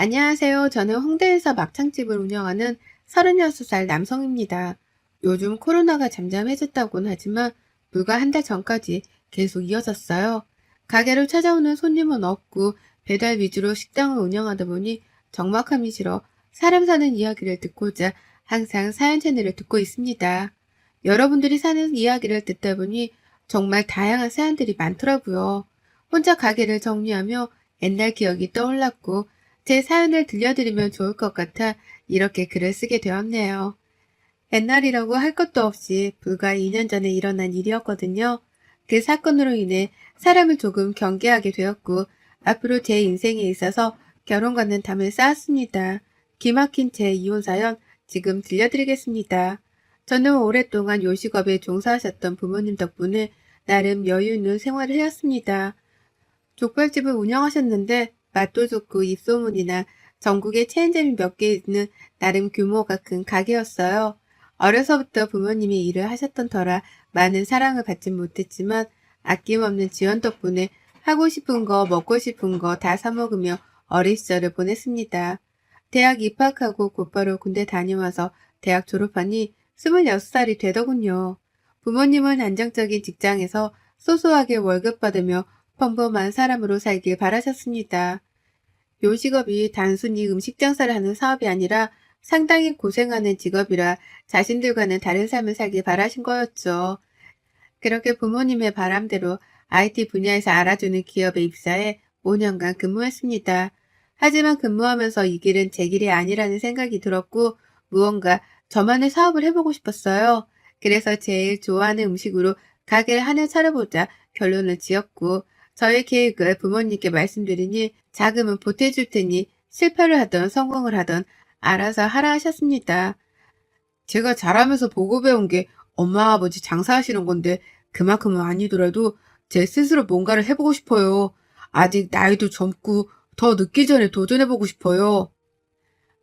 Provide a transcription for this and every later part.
안녕하세요. 저는 홍대에서 막창집을 운영하는 36살 남성입니다. 요즘 코로나가 잠잠해졌다고는 하지만 불과 한 달 전까지 계속 이어졌어요. 가게를 찾아오는 손님은 없고 배달 위주로 식당을 운영하다 보니 적막함이 싫어 사람 사는 이야기를 듣고자 항상 사연 채널을 듣고 있습니다. 여러분들이 사는 이야기를 듣다 보니 정말 다양한 사연들이 많더라고요. 혼자 가게를 정리하며 옛날 기억이 떠올랐고 제 사연을 들려드리면 좋을 것 같아 이렇게 글을 쓰게 되었네요. 옛날이라고 할 것도 없이 불과 2년 전에 일어난 일이었거든요. 그 사건으로 인해 사람을 조금 경계하게 되었고 앞으로 제 인생에 있어서 결혼과는 담을 쌓았습니다. 기막힌 제 이혼 사연 지금 들려드리겠습니다. 저는 오랫동안 요식업에 종사하셨던 부모님 덕분에 나름 여유 있는 생활을 해왔습니다. 족발집을 운영하셨는데 맛도 좋고 입소문이나 전국에 체인점이 몇 개 있는 나름 규모가 큰 가게였어요. 어려서부터 부모님이 일을 하셨던 터라 많은 사랑을 받진 못했지만 아낌없는 지원 덕분에 하고 싶은 거 먹고 싶은 거 다 사먹으며 어린 시절을 보냈습니다. 대학 입학하고 곧바로 군대 다녀와서 대학 졸업하니 26살이 되더군요. 부모님은 안정적인 직장에서 소소하게 월급 받으며 평범한 사람으로 살길 바라셨습니다. 요식업이 단순히 음식 장사를 하는 사업이 아니라 상당히 고생하는 직업이라 자신들과는 다른 삶을 살길 바라신 거였죠. 그렇게 부모님의 바람대로 IT 분야에서 알아주는 기업에 입사해 5년간 근무했습니다. 하지만 근무하면서 이 길은 제 길이 아니라는 생각이 들었고 무언가 저만의 사업을 해보고 싶었어요. 그래서 제일 좋아하는 음식으로 가게를 하나 차려보자 결론을 지었고 저의 계획을 부모님께 말씀드리니 자금은 보태줄 테니 실패를 하던 성공을 하던 알아서 하라 하셨습니다. 제가 자라면서 보고 배운 게 엄마 아버지 장사하시는 건데 그만큼은 아니더라도 제 스스로 뭔가를 해보고 싶어요. 아직 나이도 젊고 더 늦기 전에 도전해보고 싶어요.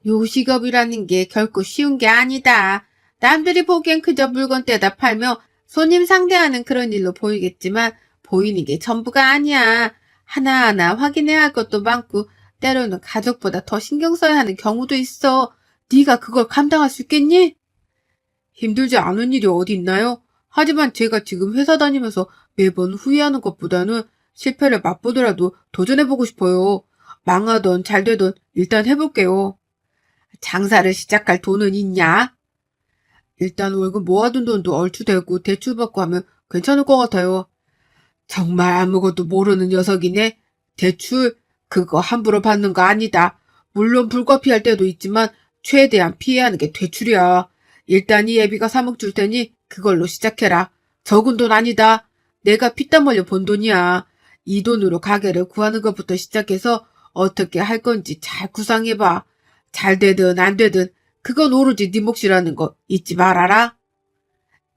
요식업이라는 게 결코 쉬운 게 아니다. 남들이 보기엔 그저 물건 떼다 팔며 손님 상대하는 그런 일로 보이겠지만 보이는 게 전부가 아니야. 하나하나 확인해야 할 것도 많고 때로는 가족보다 더 신경 써야 하는 경우도 있어. 네가 그걸 감당할 수 있겠니? 힘들지 않은 일이 어디 있나요? 하지만 제가 지금 회사 다니면서 매번 후회하는 것보다는 실패를 맛보더라도 도전해보고 싶어요. 망하던 잘 되던 일단 해볼게요. 장사를 시작할 돈은 있냐? 일단 월급 모아둔 돈도 얼추 되고 대출받고 하면 괜찮을 것 같아요. 정말 아무것도 모르는 녀석이네. 대출, 그거 함부로 받는 거 아니다. 물론 불가피할 때도 있지만 최대한 피해하는 게 대출이야. 일단 이 애비가 3억 줄 테니 그걸로 시작해라. 적은 돈 아니다. 내가 피땀 흘려 번 돈이야. 이 돈으로 가게를 구하는 것부터 시작해서 어떻게 할 건지 잘 구상해봐. 잘 되든 안 되든 그건 오로지 네 몫이라는 거 잊지 말아라.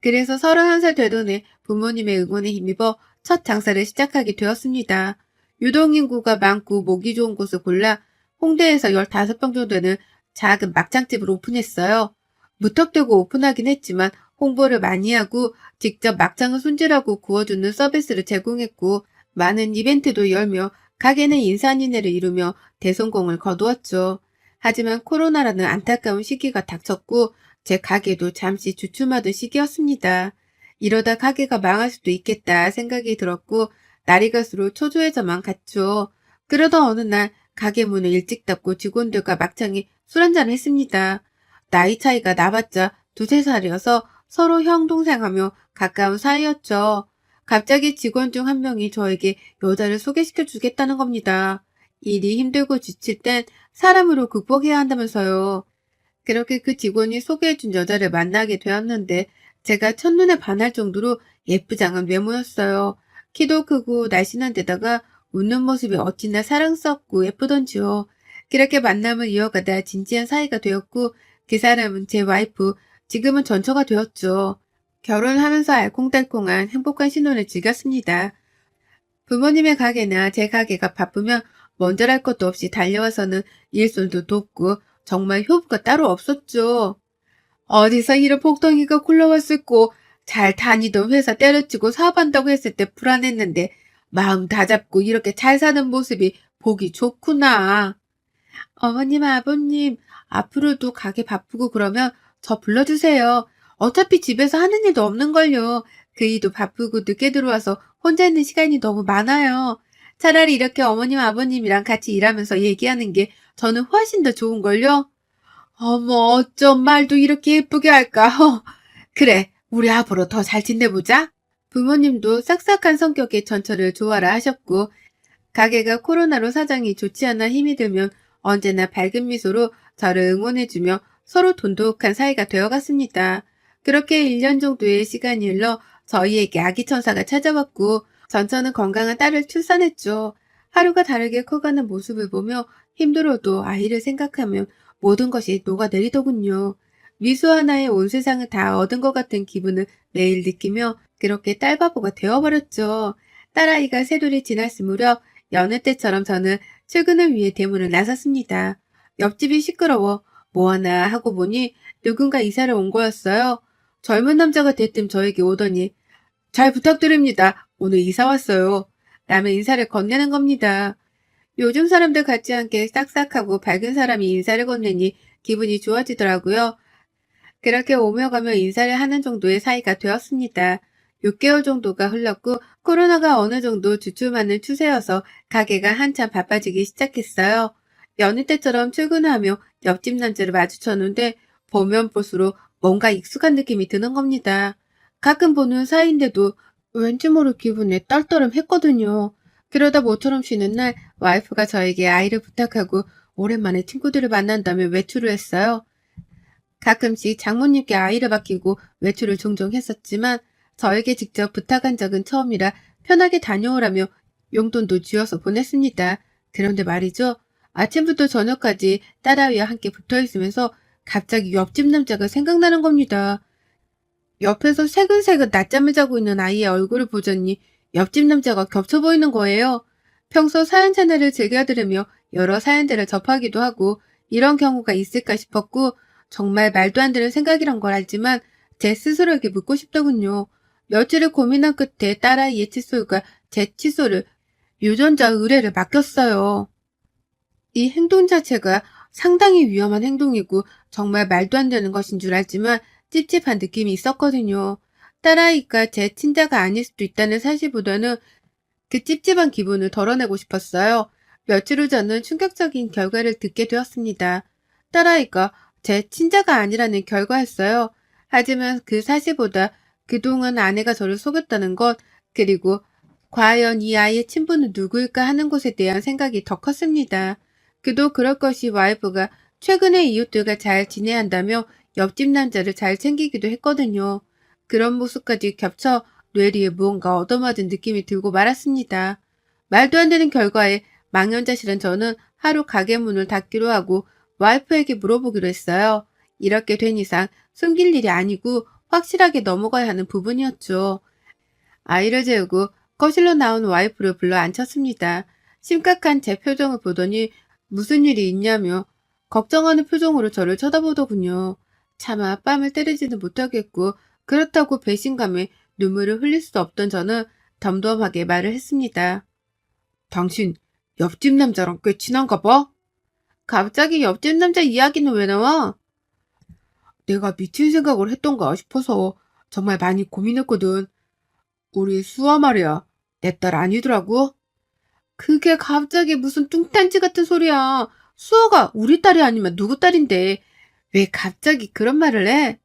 그래서 31살 되던 해 부모님의 응원에 힘입어 첫 장사를 시작하게 되었습니다. 유동인구가 많고 모기 좋은 곳을 골라 홍대에서 15평 정도 되는 작은 막창집을 오픈했어요. 무턱대고 오픈하긴 했지만 홍보를 많이 하고 직접 막창을 손질하고 구워주는 서비스를 제공했고 많은 이벤트도 열며 가게는 인산인해를 이루며 대성공을 거두었죠. 하지만 코로나라는 안타까운 시기가 닥쳤고 제 가게도 잠시 주춤하던 시기였습니다. 이러다 가게가 망할 수도 있겠다 생각이 들었고 날이 갈수록 초조해져만 갔죠. 그러던 어느 날 가게 문을 일찍 닫고 직원들과 막창에 술 한잔을 했습니다. 나이 차이가 나봤자 두세 살이어서 서로 형 동생하며 가까운 사이였죠. 갑자기 직원 중 한 명이 저에게 여자를 소개시켜 주겠다는 겁니다. 일이 힘들고 지칠 땐 사람으로 극복해야 한다면서요. 그렇게 그 직원이 소개해준 여자를 만나게 되었는데 제가 첫눈에 반할 정도로 예쁘장한 외모였어요. 키도 크고 날씬한 데다가 웃는 모습이 어찌나 사랑스럽고 예쁘던지요. 그렇게 만남을 이어가다 진지한 사이가 되었고 그 사람은 제 와이프, 지금은 전처가 되었죠. 결혼하면서 알콩달콩한 행복한 신혼을 즐겼습니다. 부모님의 가게나 제 가게가 바쁘면 먼저랄 것도 없이 달려와서는 일손도 돕고 정말 효부가 따로 없었죠. 어디서 이런 복덩이가 굴러왔을꼬. 잘 다니던 회사 때려치고 사업한다고 했을 때 불안했는데 마음 다잡고 이렇게 잘 사는 모습이 보기 좋구나. 어머님, 아버님, 앞으로도 가게 바쁘고 그러면 저 불러주세요. 어차피 집에서 하는 일도 없는걸요. 그 일도 바쁘고 늦게 들어와서 혼자 있는 시간이 너무 많아요. 차라리 이렇게 어머님, 아버님이랑 같이 일하면서 얘기하는 게 저는 훨씬 더 좋은걸요. 어머, 어쩜 말도 이렇게 예쁘게 할까? 그래, 우리 앞으로 더 잘 지내보자. 부모님도 싹싹한 성격의 전처를 좋아라 하셨고, 가게가 코로나로 사정이 좋지 않아 힘이 들면 언제나 밝은 미소로 저를 응원해주며 서로 돈독한 사이가 되어갔습니다. 그렇게 1년 정도의 시간이 흘러 저희에게 아기 천사가 찾아왔고, 전처는 건강한 딸을 출산했죠. 하루가 다르게 커가는 모습을 보며 힘들어도 아이를 생각하면 모든 것이 녹아내리더군요. 미소 하나에 온 세상을 다 얻은 것 같은 기분을 매일 느끼며 그렇게 딸바보가 되어버렸죠. 딸아이가 세돌이 지났을 무렵 여느 때처럼 저는 출근을 위해 대문을 나섰습니다. 옆집이 시끄러워 뭐하나 하고 보니 누군가 이사를 온 거였어요. 젊은 남자가 대뜸 저에게 오더니 잘 부탁드립니다. 오늘 이사 왔어요. 라며 인사를 건네는 겁니다. 요즘 사람들 같지 않게 싹싹하고 밝은 사람이 인사를 건네니 기분이 좋아지더라고요. 그렇게 오며 가며 인사를 하는 정도의 사이가 되었습니다. 6개월 정도가 흘렀고 코로나가 어느 정도 주춤하는 추세여서 가게가 한참 바빠지기 시작했어요. 여느 때처럼 출근하며 옆집 남자를 마주쳤는데 보면 볼수록 뭔가 익숙한 느낌이 드는 겁니다. 가끔 보는 사이인데도 왠지 모를 기분에 떨떠름했거든요. 그러다 모처럼 쉬는 날 와이프가 저에게 아이를 부탁하고 오랜만에 친구들을 만난다며 외출을 했어요. 가끔씩 장모님께 아이를 맡기고 외출을 종종 했었지만 저에게 직접 부탁한 적은 처음이라 편하게 다녀오라며 용돈도 쥐어서 보냈습니다. 그런데 말이죠. 아침부터 저녁까지 딸아이와 함께 붙어있으면서 갑자기 옆집 남자가 생각나는 겁니다. 옆에서 새근새근 낮잠을 자고 있는 아이의 얼굴을 보더니 옆집 남자가 겹쳐 보이는 거예요. 평소 사연 채널을 즐겨 들으며 여러 사연들을 접하기도 하고 이런 경우가 있을까 싶었고 정말 말도 안 되는 생각이란 걸 알지만 제 스스로에게 묻고 싶더군요. 며칠을 고민한 끝에 딸아이의 칫솔과 제 칫솔을 유전자 의뢰를 맡겼어요. 이 행동 자체가 상당히 위험한 행동이고 정말 말도 안 되는 것인 줄 알지만 찝찝한 느낌이 있었거든요. 딸아이가 제 친자가 아닐 수도 있다는 사실보다는 그 찝찝한 기분을 덜어내고 싶었어요. 며칠 후 저는 충격적인 결과를 듣게 되었습니다. 딸아이가 제 친자가 아니라는 결과였어요. 하지만 그 사실보다 그동안 아내가 저를 속였다는 것, 그리고 과연 이 아이의 친부는 누구일까 하는 것에 대한 생각이 더 컸습니다. 그도 그럴 것이 와이프가 최근에 이웃들과 잘 지내야 한다며 옆집 남자를 잘 챙기기도 했거든요. 그런 모습까지 겹쳐 뇌리에 무언가 얻어맞은 느낌이 들고 말았습니다. 말도 안 되는 결과에 망연자실한 저는 하루 가게 문을 닫기로 하고 와이프에게 물어보기로 했어요. 이렇게 된 이상 숨길 일이 아니고 확실하게 넘어가야 하는 부분이었죠. 아이를 재우고 거실로 나온 와이프를 불러 앉혔습니다. 심각한 제 표정을 보더니 무슨 일이 있냐며 걱정하는 표정으로 저를 쳐다보더군요. 차마 뺨을 때리지는 못하겠고 그렇다고 배신감에 눈물을 흘릴 수 없던 저는 덤덤하게 말을 했습니다. 당신 옆집 남자랑 꽤 친한가 봐? 갑자기 옆집 남자 이야기는 왜 나와? 내가 미친 생각을 했던가 싶어서 정말 많이 고민했거든. 우리 수아 말이야. 내 딸 아니더라고. 그게 갑자기 무슨 뚱딴지 같은 소리야. 수아가 우리 딸이 아니면 누구 딸인데 왜 갑자기 그런 말을 해?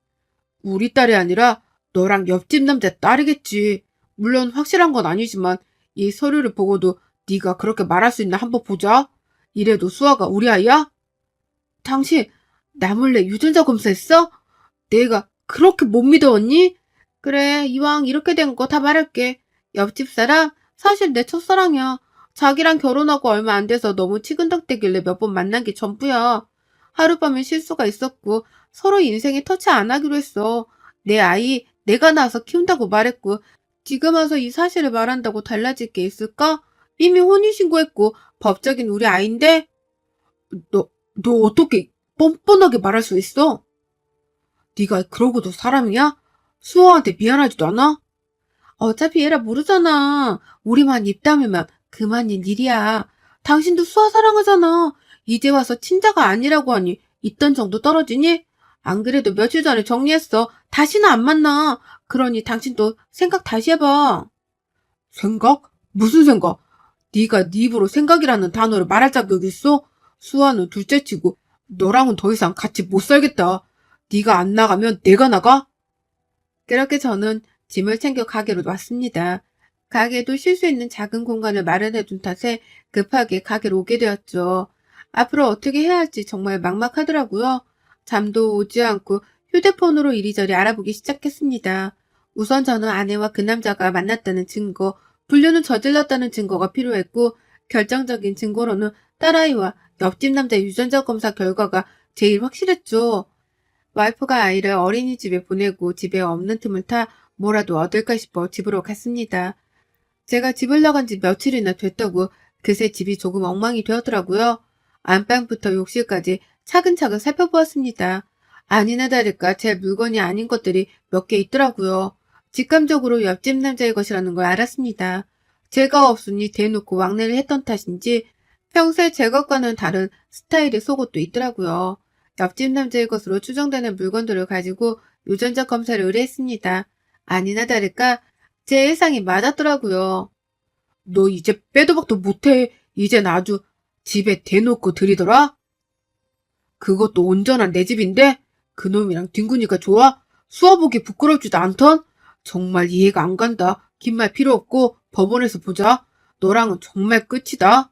우리 딸이 아니라 너랑 옆집 남자 딸이겠지. 물론 확실한 건 아니지만 이 서류를 보고도 네가 그렇게 말할 수 있나 한번 보자. 이래도 수아가 우리 아이야? 당신 나 몰래 유전자 검사했어? 내가 그렇게 못 믿어왔니? 그래, 이왕 이렇게 된 거 다 말할게. 옆집 사람 사실 내 첫사랑이야. 자기랑 결혼하고 얼마 안 돼서 너무 치근덕대길래 몇 번 만난 게 전부야. 하룻밤에 실수가 있었고 서로 인생에 터치 안 하기로 했어. 내 아이 내가 낳아서 키운다고 말했고 지금 와서 이 사실을 말한다고 달라질 게 있을까? 이미 혼인신고했고 법적인 우리 아이인데? 너 어떻게 뻔뻔하게 말할 수 있어? 네가 그러고도 사람이야? 수아한테 미안하지도 않아? 어차피 얘라 모르잖아. 우리만 입 다물면 그만인 일이야. 당신도 수아 사랑하잖아. 이제 와서 친자가 아니라고 하니 있던 정도 떨어지니? 안 그래도 며칠 전에 정리했어. 다시는 안 만나. 그러니 당신도 생각 다시 해봐. 생각? 무슨 생각? 네가 네 입으로 생각이라는 단어를 말할 자격이 있어? 수아는 둘째치고 너랑은 더 이상 같이 못 살겠다. 네가 안 나가면 내가 나가? 그렇게 저는 짐을 챙겨 가게로 왔습니다. 가게도 쉴 수 있는 작은 공간을 마련해둔 탓에 급하게 가게로 오게 되었죠. 앞으로 어떻게 해야 할지 정말 막막하더라고요. 잠도 오지 않고 휴대폰으로 이리저리 알아보기 시작했습니다. 우선 저는 아내와 그 남자가 만났다는 증거, 불륜을 저질렀다는 증거가 필요했고, 결정적인 증거로는 딸아이와 옆집 남자 유전자 검사 결과가 제일 확실했죠. 와이프가 아이를 어린이집에 보내고 집에 없는 틈을 타 뭐라도 얻을까 싶어 집으로 갔습니다. 제가 집을 나간 지 며칠이나 됐다고 그새 집이 조금 엉망이 되었더라고요. 안방부터 욕실까지 차근차근 살펴보았습니다. 아니나 다를까 제 물건이 아닌 것들이 몇 개 있더라고요. 직감적으로 옆집 남자의 것이라는 걸 알았습니다. 제가 없으니 대놓고 왕래를 했던 탓인지 평소에 제 것과는 다른 스타일의 속옷도 있더라고요. 옆집 남자의 것으로 추정되는 물건들을 가지고 유전자 검사를 의뢰했습니다. 아니나 다를까 제 예상이 맞았더라고요. 너 이제 빼도 박도 못해. 이젠 아주 집에 대놓고 들이더라? 그것도 온전한 내 집인데? 그놈이랑 뒹구니까 좋아? 수아보기 부끄럽지도 않던? 정말 이해가 안 간다. 긴 말 필요 없고 법원에서 보자. 너랑은 정말 끝이다.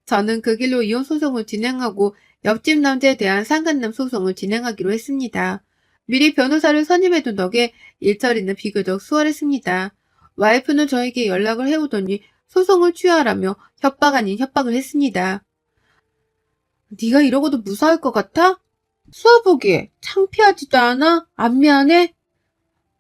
저는 그 길로 이혼 소송을 진행하고 옆집 남자에 대한 상간남 소송을 진행하기로 했습니다. 미리 변호사를 선임해둔 덕에 일처리는 비교적 수월했습니다. 와이프는 저에게 연락을 해오더니 소송을 취하라며 협박 아닌 협박을 했습니다. 네가 이러고도 무사할 것 같아? 수아보기에 창피하지도 않아? 안 미안해?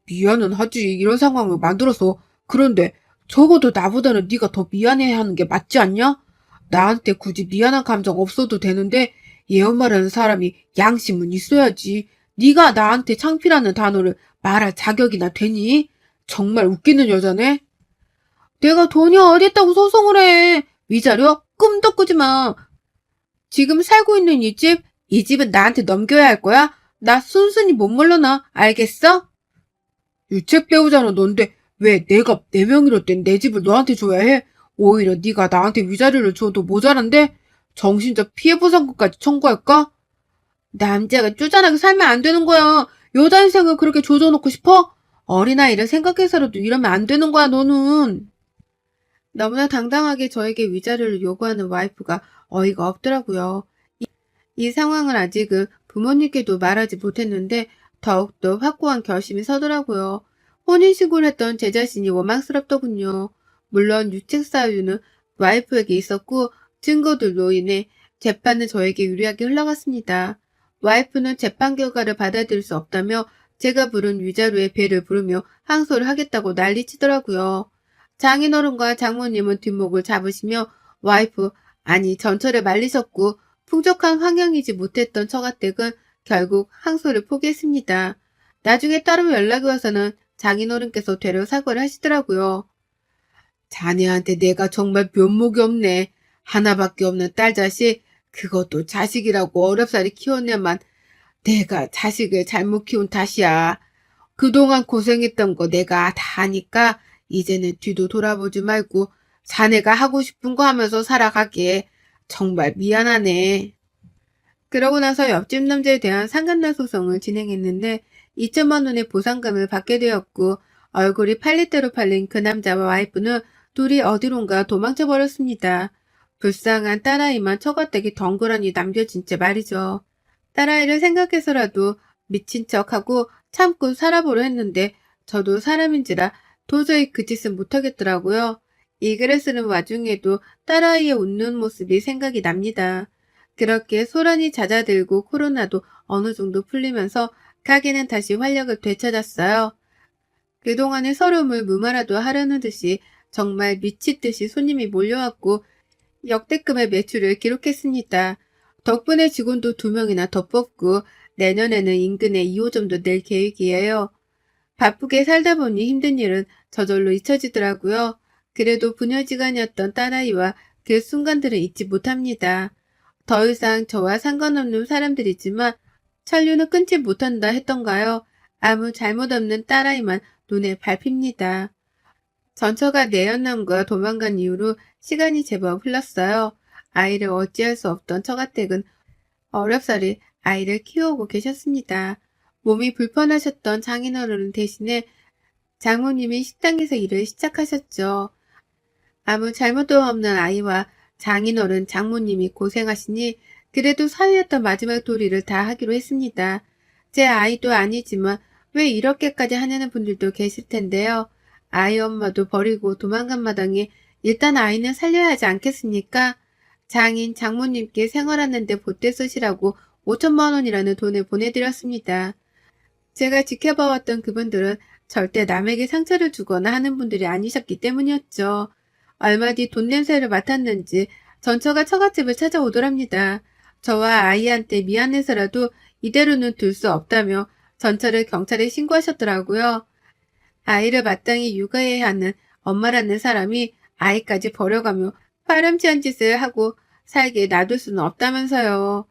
미안은 하지. 이런 상황을 만들어서. 그런데 적어도 나보다는 네가 더 미안해하는 게 맞지 않냐? 나한테 굳이 미안한 감정 없어도 되는데 얘 엄마라는 사람이 양심은 있어야지. 네가 나한테 창피라는 단어를 말할 자격이나 되니? 정말 웃기는 여자네. 내가 돈이 어딨다고 소송을 해. 위자료? 꿈도 꾸지 마. 지금 살고 있는 이 집은 나한테 넘겨야 할 거야? 나 순순히 못 물러나. 알겠어? 유책 배우자는 넌데 왜 내가 내 명의로 된 내 집을 너한테 줘야 해? 오히려 네가 나한테 위자료를 줘도 모자란데? 정신적 피해보상금까지 청구할까? 남자가 쪼잔하게 살면 안 되는 거야. 여자 인생을 그렇게 조져놓고 싶어? 어린아이를 생각해서라도 이러면 안 되는 거야, 너는. 너무나 당당하게 저에게 위자료를 요구하는 와이프가 어이가 없더라고요. 이 상황을 아직은 부모님께도 말하지 못했는데 더욱더 확고한 결심이 서더라고요. 혼인신고를 했던 제 자신이 원망스럽더군요. 물론 유책 사유는 와이프에게 있었고 증거들로 인해 재판은 저에게 유리하게 흘러갔습니다. 와이프는 재판 결과를 받아들일 수 없다며 제가 부른 위자료의 배를 부르며 항소를 하겠다고 난리치더라고요. 장인어른과 장모님은 뒷목을 잡으시며 와이프, 아니 전철을 말리셨고 풍족한 환경이지 못했던 처가댁은 결국 항소를 포기했습니다. 나중에 따로 연락이 와서는 장인어른께서 되려 사과를 하시더라고요. 자네한테 내가 정말 면목이 없네. 하나밖에 없는 딸 자식, 그것도 자식이라고 어렵사리 키웠냐만 내가 자식을 잘못 키운 탓이야. 그동안 고생했던 거 내가 다 아니까 이제는 뒤도 돌아보지 말고 자네가 하고 싶은 거 하면서 살아가게. 정말 미안하네. 그러고 나서 옆집 남자에 대한 상간난 소송을 진행했는데 2천만 원의 보상금을 받게 되었고 얼굴이 팔리대로 팔린 그 남자와 와이프는 둘이 어디론가 도망쳐 버렸습니다. 불쌍한 딸아이만 처가댁이 덩그러니 남겨진 채 말이죠. 딸아이를 생각해서라도 미친 척하고 참고 살아보려 했는데 저도 사람인지라 도저히 그 짓은 못하겠더라고요. 이 글을 쓰는 와중에도 딸아이의 웃는 모습이 생각이 납니다. 그렇게 소란이 잦아들고 코로나도 어느 정도 풀리면서 가게는 다시 활력을 되찾았어요. 그동안의 서름을 무마라도 하려는 듯이 정말 미치듯이 손님이 몰려왔고 역대급의 매출을 기록했습니다. 덕분에 직원도 2명이나 더 뽑고 내년에는 인근에 2호점도 낼 계획이에요. 바쁘게 살다 보니 힘든 일은 저절로 잊혀지더라고요. 그래도 부녀지간이었던 딸아이와 그 순간들을 잊지 못합니다. 더 이상 저와 상관없는 사람들이지만 천류는 끊지 못한다 했던가요? 아무 잘못 없는 딸아이만 눈에 밟힙니다. 전처가 내연남과 도망간 이후로 시간이 제법 흘렀어요. 아이를 어찌할 수 없던 처가댁은 어렵사리 아이를 키우고 계셨습니다. 몸이 불편하셨던 장인어른 대신에 장모님이 식당에서 일을 시작하셨죠. 아무 잘못도 없는 아이와 장인어른 장모님이 고생하시니 그래도 사위였던 마지막 도리를 다 하기로 했습니다. 제 아이도 아니지만 왜 이렇게까지 하냐는 분들도 계실 텐데요. 아이 엄마도 버리고 도망간 마당에 일단 아이는 살려야 하지 않겠습니까? 장인 장모님께 생활하는데 보태 쓰시라고 5천만 원이라는 돈을 보내드렸습니다. 제가 지켜봐왔던 그분들은 절대 남에게 상처를 주거나 하는 분들이 아니셨기 때문이었죠. 얼마 뒤 돈 냄새를 맡았는지 전처가 처갓집을 찾아오더랍니다. 저와 아이한테 미안해서라도 이대로는 둘 수 없다며 전처를 경찰에 신고하셨더라고요. 아이를 마땅히 육아해야 하는 엄마라는 사람이 아이까지 버려가며 파렴치한 짓을 하고 살게 놔둘 수는 없다면서요.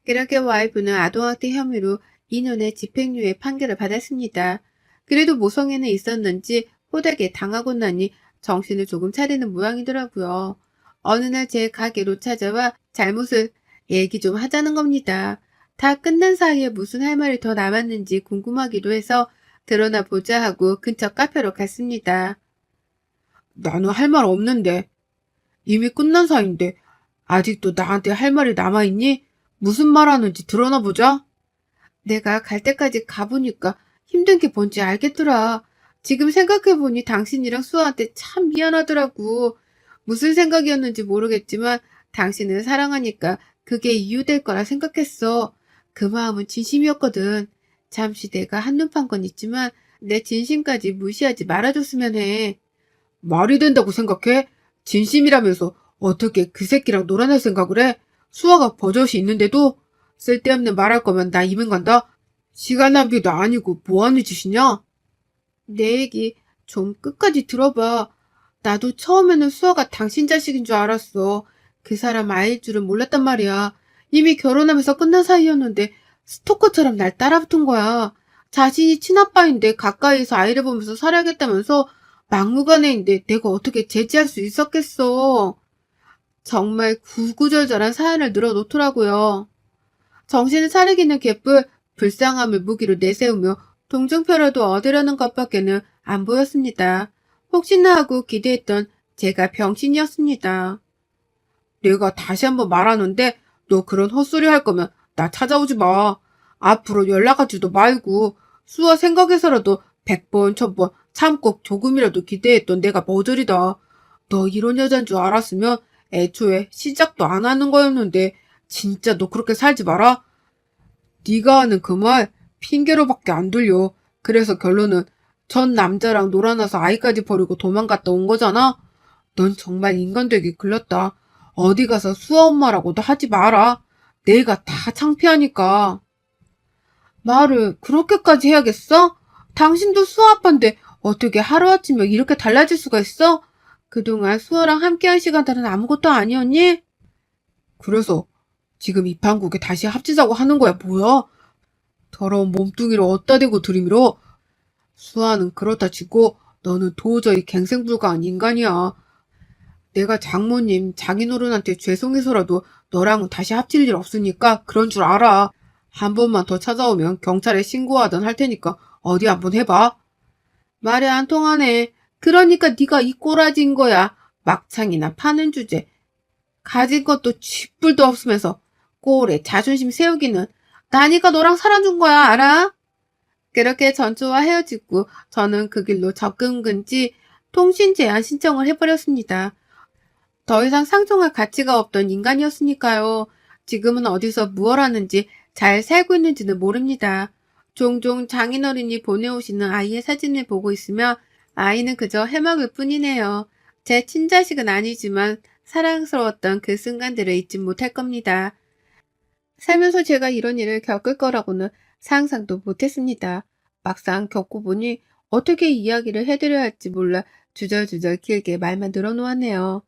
그렇게 와이프는 아동학대 혐의로 2년의 집행유예 판결을 받았습니다. 그래도 모성애는 있었는지 호되게 당하고 나니 정신을 조금 차리는 모양이더라고요. 어느 날 제 가게로 찾아와 잘못을 얘기 좀 하자는 겁니다. 다 끝난 사이에 무슨 할 말이 더 남았는지 궁금하기도 해서 드러나 보자 하고 근처 카페로 갔습니다. 나는 할 말 없는데. 이미 끝난 사이인데 아직도 나한테 할 말이 남아있니? 무슨 말 하는지 드러나 보자. 내가 갈 때까지 가보니까 힘든 게 뭔지 알겠더라. 지금 생각해보니 당신이랑 수아한테 참 미안하더라고. 무슨 생각이었는지 모르겠지만 당신을 사랑하니까 그게 이유될 거라 생각했어. 그 마음은 진심이었거든. 잠시 내가 한눈 판 건 있지만 내 진심까지 무시하지 말아줬으면 해. 말이 된다고 생각해? 진심이라면서 어떻게 그 새끼랑 놀아날 생각을 해? 수아가 버젓이 있는데도 쓸데없는 말할 거면 나 이만 간다. 시간 낭비도 아니고 뭐하는 짓이냐? 내 얘기 좀 끝까지 들어봐. 나도 처음에는 수아가 당신 자식인 줄 알았어. 그 사람 아이일 줄은 몰랐단 말이야. 이미 결혼하면서 끝난 사이였는데 스토커처럼 날 따라붙은 거야. 자신이 친아빠인데 가까이서 아이를 보면서 살아야겠다면서 막무가내인데 내가 어떻게 제지할 수 있었겠어. 정말 구구절절한 사연을 늘어놓더라고요. 정신을 차리기는 개뿔 불쌍함을 무기로 내세우며 동정표라도 얻으려는 것밖에는 안 보였습니다. 혹시나 하고 기대했던 제가 병신이었습니다. 내가 다시 한번 말하는데 너 그런 헛소리 할 거면 나 찾아오지 마. 앞으로 연락하지도 말고 수아 생각해서라도 100번, 1000번 참고 조금이라도 기대했던 내가 머저리다. 너 이런 여잔 줄 알았으면 애초에 시작도 안 하는 거였는데 진짜 너 그렇게 살지 마라. 네가 하는 그 말 핑계로밖에 안 들려. 그래서 결론은 전 남자랑 놀아나서 아이까지 버리고 도망갔다 온 거잖아. 넌 정말 인간 되기 글렀다. 어디 가서 수아 엄마라고도 하지 마라. 내가 다 창피하니까. 말을 그렇게까지 해야겠어? 당신도 수아 아빠인데 어떻게 하루아침에 이렇게 달라질 수가 있어? 그동안 수아랑 함께한 시간들은 아무것도 아니었니? 그래서 지금 이 판국에 다시 합치자고 하는 거야, 뭐야? 더러운 몸뚱이를 어디다 대고 들이밀어? 수아는 그렇다 치고 너는 도저히 갱생불가한 인간이야. 내가 장모님, 장인어른한테 죄송해서라도 너랑은 다시 합칠 일 없으니까 그런 줄 알아. 한 번만 더 찾아오면 경찰에 신고하든 할 테니까 어디 한번 해봐. 말이 안 통하네. 그러니까 네가 이 꼬라지인 거야. 막창이나 파는 주제. 가진 것도 쥐뿔도 없으면서 꼴에 자존심 세우기는 나니까 너랑 살아준 거야, 알아? 그렇게 전초와 헤어지고 저는 그 길로 접근 금지 통신 제한 신청을 해버렸습니다. 더 이상 상종할 가치가 없던 인간이었으니까요. 지금은 어디서 무얼 하는지 잘 살고 있는지는 모릅니다. 종종 장인어른이 보내오시는 아이의 사진을 보고 있으며 아이는 그저 해먹을 뿐이네요. 제 친자식은 아니지만 사랑스러웠던 그 순간들을 잊지 못할 겁니다. 살면서 제가 이런 일을 겪을 거라고는 상상도 못했습니다. 막상 겪고 보니 어떻게 이야기를 해드려야 할지 몰라 주절주절 길게 말만 늘어놓았네요.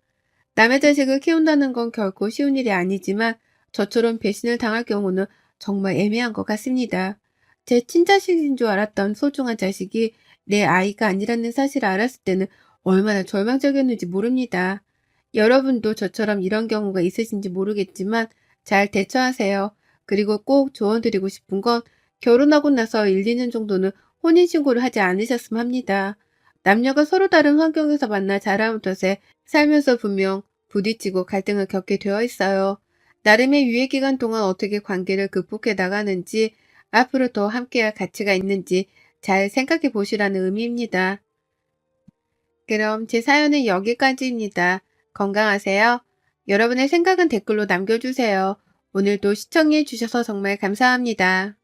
남의 자식을 키운다는 건 결코 쉬운 일이 아니지만 저처럼 배신을 당할 경우는 정말 애매한 것 같습니다. 제 친자식인 줄 알았던 소중한 자식이 내 아이가 아니라는 사실을 알았을 때는 얼마나 절망적이었는지 모릅니다. 여러분도 저처럼 이런 경우가 있으신지 모르겠지만 잘 대처하세요. 그리고 꼭 조언드리고 싶은 건 결혼하고 나서 1, 2년 정도는 혼인신고를 하지 않으셨으면 합니다. 남녀가 서로 다른 환경에서 만나 자라온 탓에 살면서 분명 부딪히고 갈등을 겪게 되어 있어요. 나름의 유예 기간 동안 어떻게 관계를 극복해 나가는지, 앞으로 더 함께할 가치가 있는지 잘 생각해 보시라는 의미입니다. 그럼 제 사연은 여기까지입니다. 건강하세요. 여러분의 생각은 댓글로 남겨주세요. 오늘도 시청해 주셔서 정말 감사합니다.